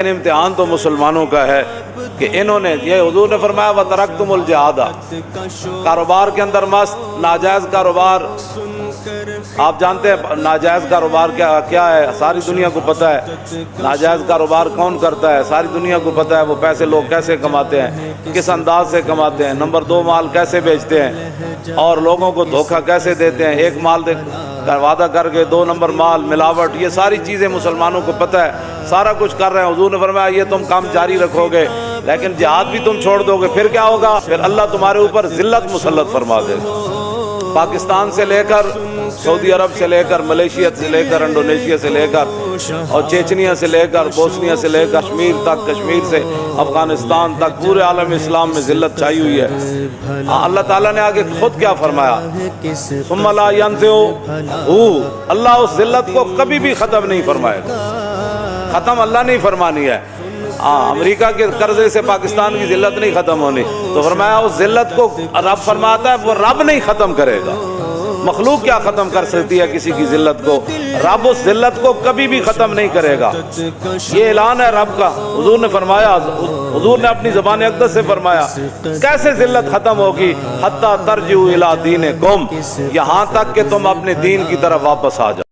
امتحان تو مسلمانوں کا ہے کہ انہوں نے یہ حضور نے فرمایا وَتَرَكْتُمُ الْجِهَادَ، کاروبار کے اندر مست، ناجائز کاروبار. آپ جانتے ہیں ناجائز کاروبار کیا ہے، ساری دنیا کو پتہ ہے. ناجائز کاروبار کون کرتا ہے، ساری دنیا کو پتہ ہے. وہ پیسے لوگ کیسے کماتے ہیں، کس انداز سے کماتے ہیں. نمبر 2 مال کیسے بیچتے ہیں اور لوگوں کو دھوکہ کیسے دیتے ہیں. ایک مال کا وعدہ کر کے 2 نمبر مال، ملاوٹ، یہ ساری چیزیں مسلمانوں کو پتہ ہے. سارا کچھ کر رہے ہیں. حضور نے فرمایا یہ تم کام جاری رکھو گے لیکن جہاد بھی تم چھوڑ دو گے، پھر کیا ہوگا؟ پھر اللہ تمہارے اوپر ذلت مسلط فرما دے گا. پاکستان سے لے کر سعودی عرب سے لے کر ملیشیا سے لے کر انڈونیشیا سے لے کر اور چیچنیا سے لے کر بوسنیا سے لے کر کشمیر تک، کشمیر سے افغانستان تک پورے عالم اسلام میں ذلت چھائی ہوئی ہے. اللہ تعالیٰ نے آگے خود کیا فرمایا؟ ثم لا ينزعه، اللہ اس ذلت کو کبھی بھی ختم نہیں فرمائے گا. ختم اللہ نہیں فرمانی ہے. امریکہ کے قرضے سے پاکستان کی ذلت نہیں ختم ہونی. تو فرمایا اس ذلت کو رب فرماتا ہے وہ رب نہیں ختم کرے گا. مخلوق کیا ختم کر سکتی ہے کسی کی ذلت کو؟ رب اس ذلت کو کبھی بھی ختم نہیں کرے گا. یہ اعلان ہے رب کا. حضور نے فرمایا، حضور نے اپنی زبان اقدس سے فرمایا کیسے ذلت ختم ہوگی؟ حتی ترجعوا الی دینکم، یہاں تک کہ تم اپنے دین کی طرف واپس آ جاؤ.